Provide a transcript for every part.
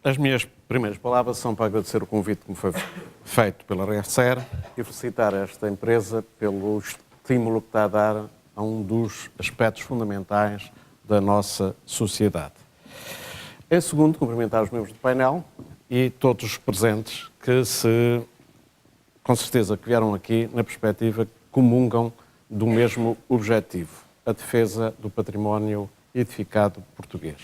As minhas primeiras palavras são para agradecer o convite que me foi feito pela RSR e felicitar esta empresa pelo estímulo que está a dar a um dos aspectos fundamentais da nossa sociedade. Em segundo, cumprimentar os membros do painel e todos os presentes que com certeza, que vieram aqui na perspectiva, comungam do mesmo objetivo, a defesa do património edificado português.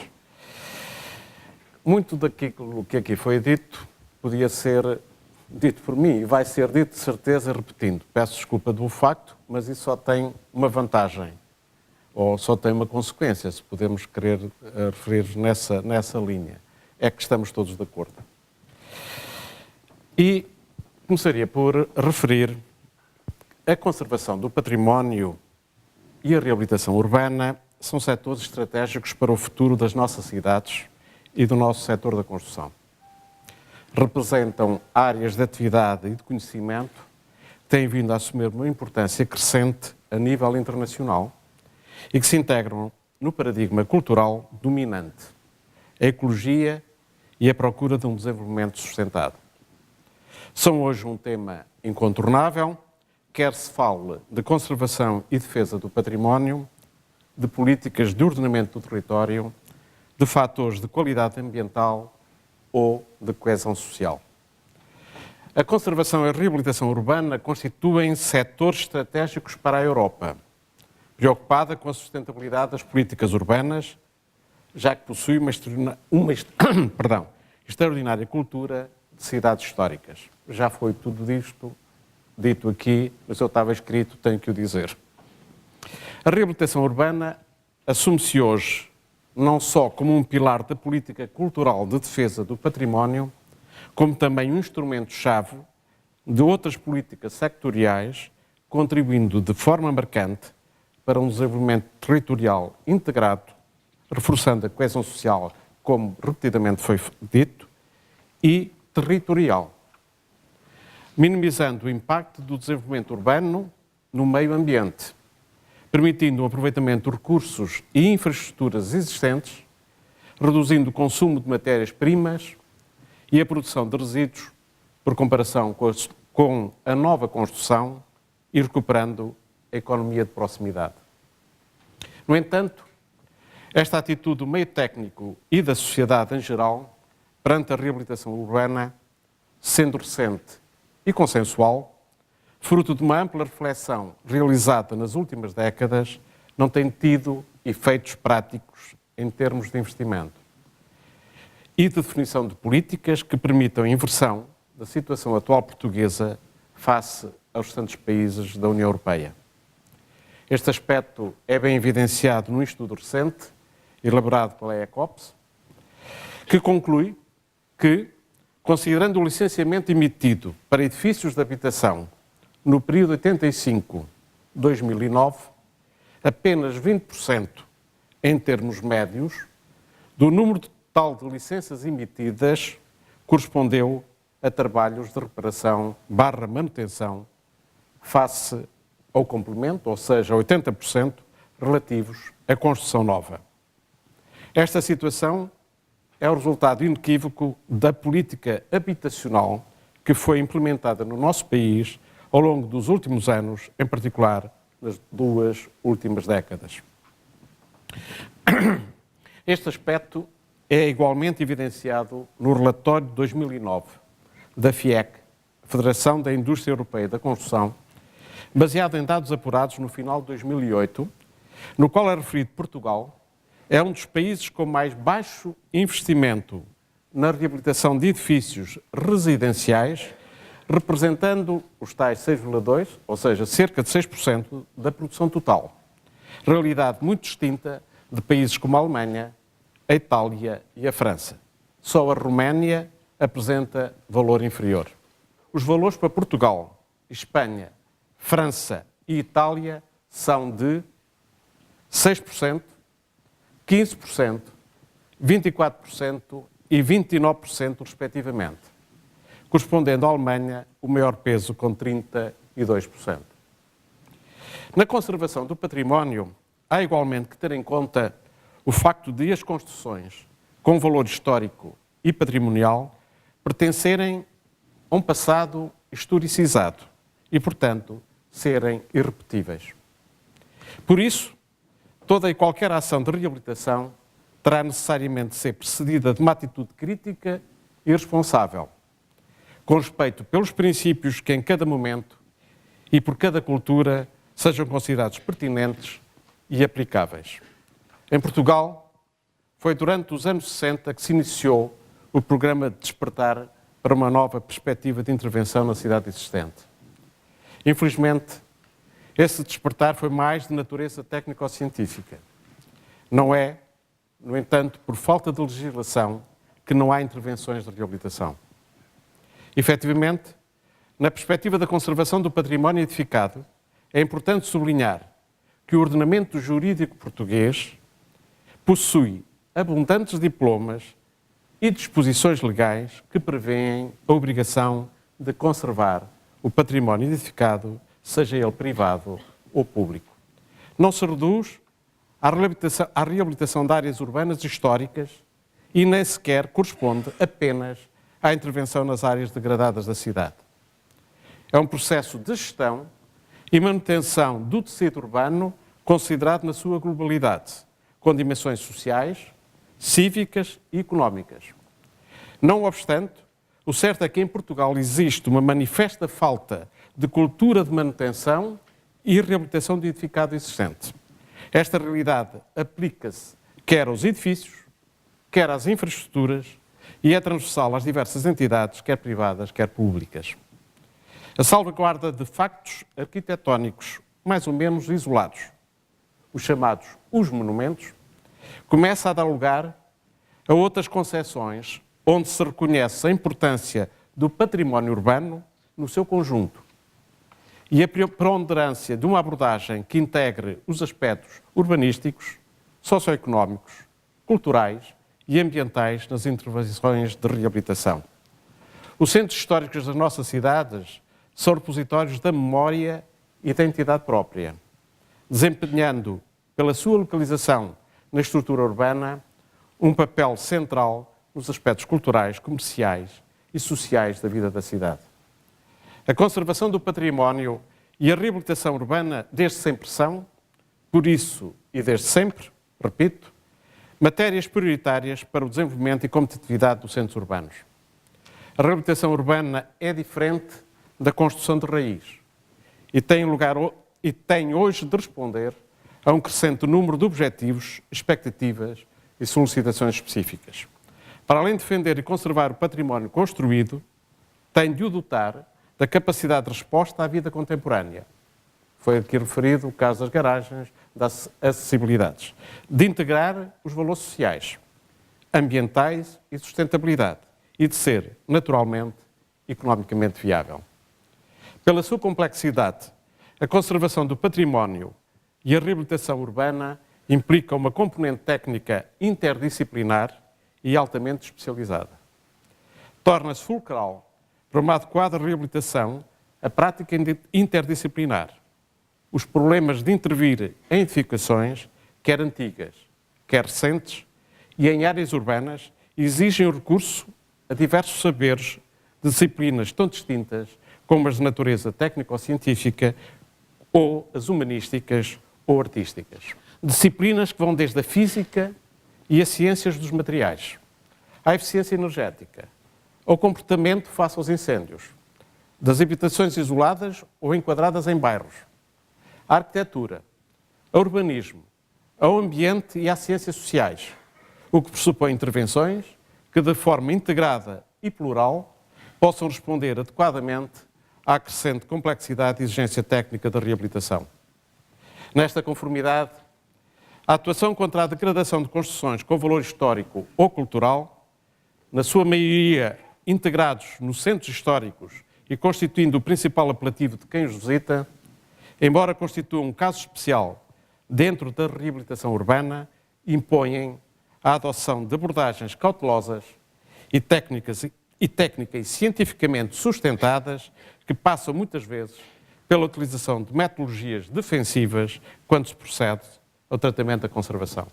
Muito daquilo que aqui foi dito podia ser dito por mim e vai ser dito de certeza repetindo. Peço desculpa do facto, mas isso só tem uma vantagem ou só tem uma consequência, se podemos querer referir nessa linha. É que estamos todos de acordo. E começaria por referir a conservação do património e a reabilitação urbana são setores estratégicos para o futuro das nossas cidades e do nosso setor da construção. Representam áreas de atividade e de conhecimento que têm vindo a assumir uma importância crescente a nível internacional e que se integram no paradigma cultural dominante, a ecologia e a procura de um desenvolvimento sustentado. São hoje um tema incontornável, quer se fale de conservação e defesa do património, de políticas de ordenamento do território, de fatores de qualidade ambiental ou de coesão social. A conservação e a reabilitação urbana constituem setores estratégicos para a Europa, preocupada com a sustentabilidade das políticas urbanas, já que possui uma extraordinária cultura de cidades históricas. Já foi tudo isto dito aqui, mas eu estava escrito, tenho que o dizer. A reabilitação urbana assume-se hoje não só como um pilar da política cultural de defesa do património, como também um instrumento-chave de outras políticas sectoriais, contribuindo de forma marcante para um desenvolvimento territorial integrado, reforçando a coesão social, como repetidamente foi dito, e territorial, minimizando o impacto do desenvolvimento urbano no meio ambiente, permitindo o aproveitamento de recursos e infraestruturas existentes, reduzindo o consumo de matérias-primas e a produção de resíduos por comparação com a nova construção e recuperando a economia de proximidade. No entanto, esta atitude do meio técnico e da sociedade em geral, perante a reabilitação urbana, sendo recente e consensual, fruto de uma ampla reflexão realizada nas últimas décadas, não tem tido efeitos práticos em termos de investimento e de definição de políticas que permitam a inversão da situação atual portuguesa face aos restantes países da União Europeia. Este aspecto é bem evidenciado num estudo recente, elaborado pela ECOPS, que conclui que, considerando o licenciamento emitido para edifícios de habitação no período 85-2009, apenas 20% em termos médios do número total de licenças emitidas correspondeu a trabalhos de reparação/manutenção face ao complemento, ou seja, 80% relativos à construção nova. Esta situação é o resultado inequívoco da política habitacional que foi implementada no nosso país ao longo dos últimos anos, em particular nas 2 últimas décadas. Este aspecto é igualmente evidenciado no relatório de 2009 da FIEC, Federação da Indústria Europeia da Construção, baseado em dados apurados no final de 2008, no qual é referido Portugal é um dos países com mais baixo investimento na reabilitação de edifícios residenciais, representando os tais 6,2%, ou seja, cerca de 6% da produção total. Realidade muito distinta de países como a Alemanha, a Itália e a França. Só a Roménia apresenta valor inferior. Os valores para Portugal, Espanha, França e Itália são de 6%, 15%, 24% e 29%, respectivamente, correspondendo à Alemanha o maior peso, com 32%. Na conservação do património, há igualmente que ter em conta o facto de as construções com valor histórico e patrimonial pertencerem a um passado historicizado e, portanto, serem irrepetíveis. Por isso, toda e qualquer ação de reabilitação terá necessariamente de ser precedida de uma atitude crítica e responsável, com respeito pelos princípios que em cada momento e por cada cultura sejam considerados pertinentes e aplicáveis. Em Portugal, foi durante os anos 60 que se iniciou o programa de Despertar para uma nova perspectiva de intervenção na cidade existente. Infelizmente, esse despertar foi mais de natureza técnico-científica. Não é, no entanto, por falta de legislação que não há intervenções de reabilitação. Efetivamente, na perspectiva da conservação do património edificado, é importante sublinhar que o ordenamento jurídico português possui abundantes diplomas e disposições legais que prevêem a obrigação de conservar o património edificado, seja ele privado ou público. Não se reduz à reabilitação de áreas urbanas históricas e nem sequer corresponde apenas à intervenção nas áreas degradadas da cidade. É um processo de gestão e manutenção do tecido urbano considerado na sua globalidade, com dimensões sociais, cívicas e económicas. Não obstante, o certo é que em Portugal existe uma manifesta falta de cultura de manutenção e reabilitação do edificado existente. Esta realidade aplica-se quer aos edifícios, quer às infraestruturas e é transversal às diversas entidades, quer privadas, quer públicas. A salvaguarda de factos arquitetónicos mais ou menos isolados, os chamados os monumentos, começa a dar lugar a outras concepções onde se reconhece a importância do património urbano no seu conjunto e a preponderância de uma abordagem que integre os aspectos urbanísticos, socioeconómicos, culturais e ambientais nas intervenções de reabilitação. Os centros históricos das nossas cidades são repositórios da memória e da identidade própria, desempenhando, pela sua localização na estrutura urbana, um papel central nos aspectos culturais, comerciais e sociais da vida da cidade. A conservação do património e a reabilitação urbana desde sempre são, por isso e desde sempre, repito, matérias prioritárias para o desenvolvimento e competitividade dos centros urbanos. A reabilitação urbana é diferente da construção de raiz e tem hoje de responder a um crescente número de objetivos, expectativas e solicitações específicas. Para além de defender e conservar o património construído, tem de o dotar da capacidade de resposta à vida contemporânea. Foi aqui referido o caso das garagens, das acessibilidades. De integrar os valores sociais, ambientais e sustentabilidade e de ser, naturalmente, economicamente viável. Pela sua complexidade, a conservação do património e a reabilitação urbana implica uma componente técnica interdisciplinar e altamente especializada. Torna-se fulcral para uma adequada reabilitação a prática interdisciplinar. Os problemas de intervir em edificações, quer antigas, quer recentes, e em áreas urbanas, exigem o recurso a diversos saberes, disciplinas tão distintas como as de natureza técnico-científica ou as humanísticas ou artísticas. Disciplinas que vão desde a física e as ciências dos materiais, à eficiência energética, ao comportamento face aos incêndios, das habitações isoladas ou enquadradas em bairros, à arquitetura, ao urbanismo, ao ambiente e às ciências sociais, o que pressupõe intervenções que, de forma integrada e plural, possam responder adequadamente à crescente complexidade e exigência técnica da reabilitação. Nesta conformidade, a atuação contra a degradação de construções com valor histórico ou cultural, na sua maioria integrados nos centros históricos e constituindo o principal apelativo de quem os visita, embora constituam um caso especial dentro da reabilitação urbana, impõem a adoção de abordagens cautelosas e técnicas e cientificamente sustentadas que passam muitas vezes pela utilização de metodologias defensivas quando se procede ao tratamento da conservação.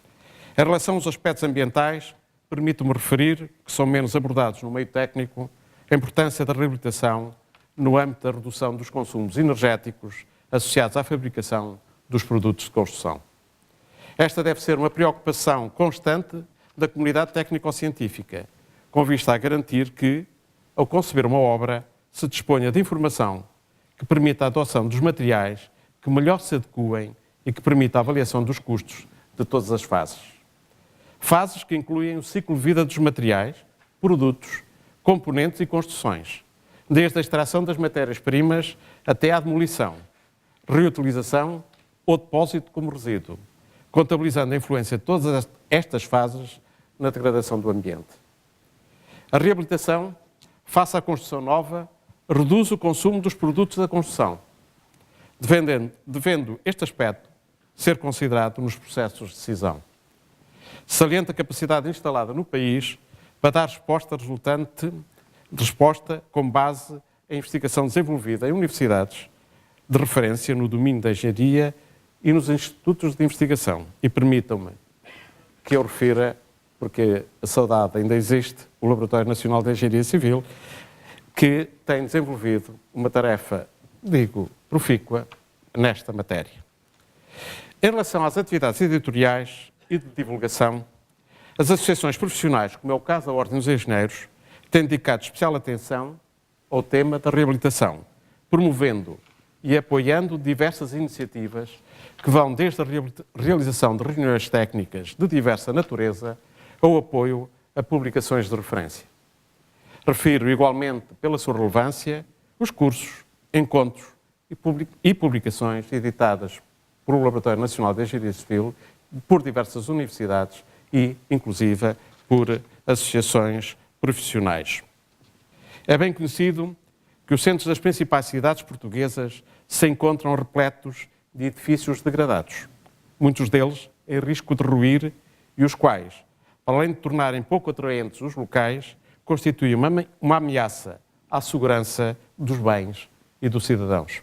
Em relação aos aspectos ambientais, permito-me referir, que são menos abordados no meio técnico, a importância da reabilitação no âmbito da redução dos consumos energéticos associados à fabricação dos produtos de construção. Esta deve ser uma preocupação constante da comunidade técnico-científica, com vista a garantir que, ao conceber uma obra, se disponha de informação que permita a adoção dos materiais que melhor se adequem e que permita a avaliação dos custos de todas as fases. Fases que incluem o ciclo de vida dos materiais, produtos, componentes e construções, desde a extração das matérias-primas até à demolição, reutilização ou depósito como resíduo, contabilizando a influência de todas estas fases na degradação do ambiente. A reabilitação, face à construção nova, reduz o consumo dos produtos da construção, devendo este aspecto ser considerado nos processos de decisão. Salienta a capacidade instalada no país para dar resposta com base em investigação desenvolvida em universidades de referência no domínio da engenharia e nos institutos de investigação. E permitam-me que eu refira, porque a saudade ainda existe, o Laboratório Nacional de Engenharia Civil, que tem desenvolvido uma tarefa, profícua, nesta matéria. Em relação às atividades editoriais e de divulgação, as associações profissionais, como é o caso da Ordem dos Engenheiros, têm dedicado especial atenção ao tema da reabilitação, promovendo e apoiando diversas iniciativas que vão desde a realização de reuniões técnicas de diversa natureza ao apoio a publicações de referência. Refiro igualmente, pela sua relevância, os cursos, encontros e publicações editadas pelo Laboratório Nacional de Engenharia Civil, por diversas universidades e, inclusive, por associações profissionais. É bem conhecido que os centros das principais cidades portuguesas se encontram repletos de edifícios degradados, muitos deles em risco de ruir e os quais, para além de tornarem pouco atraentes os locais, constituem uma ameaça à segurança dos bens e dos cidadãos.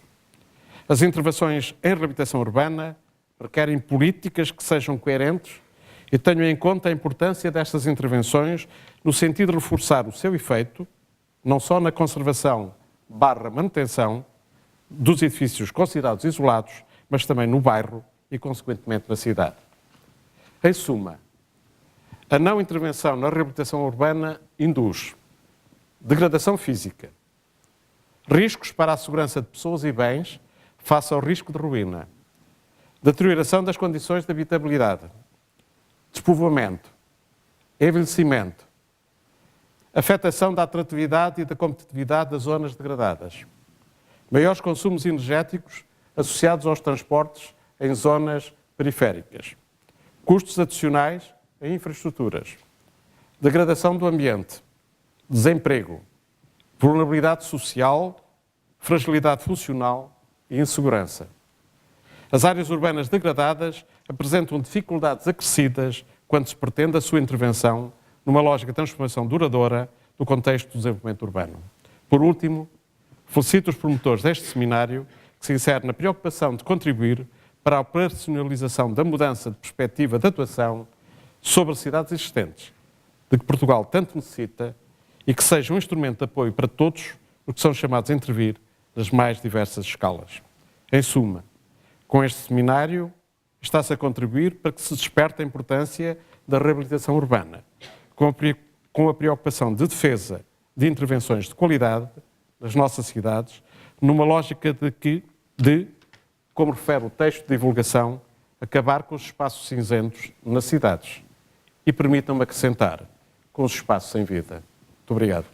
As intervenções em reabilitação urbana requerem políticas que sejam coerentes e tenham em conta a importância destas intervenções no sentido de reforçar o seu efeito, não só na conservação/manutenção dos edifícios considerados isolados, mas também no bairro e, consequentemente, na cidade. Em suma, a não intervenção na reabilitação urbana induz degradação física, riscos para a segurança de pessoas e bens face ao risco de ruína, deterioração das condições de habitabilidade, despovoamento, envelhecimento, afetação da atratividade e da competitividade das zonas degradadas, maiores consumos energéticos associados aos transportes em zonas periféricas, custos adicionais em infraestruturas, degradação do ambiente, desemprego, vulnerabilidade social, fragilidade funcional e insegurança. As áreas urbanas degradadas apresentam dificuldades acrescidas quando se pretende a sua intervenção numa lógica de transformação duradoura do contexto do desenvolvimento urbano. Por último, felicito os promotores deste seminário, que se insere na preocupação de contribuir para a operacionalização da mudança de perspectiva de atuação sobre as cidades existentes, de que Portugal tanto necessita, e que seja um instrumento de apoio para todos os que são chamados a intervir nas mais diversas escalas. Em suma, com este seminário está-se a contribuir para que se desperte a importância da reabilitação urbana, com a preocupação de defesa de intervenções de qualidade nas nossas cidades, numa lógica de, como refere o texto de divulgação, acabar com os espaços cinzentos nas cidades. E permitam-me acrescentar, com os espaços sem vida. Muito obrigado.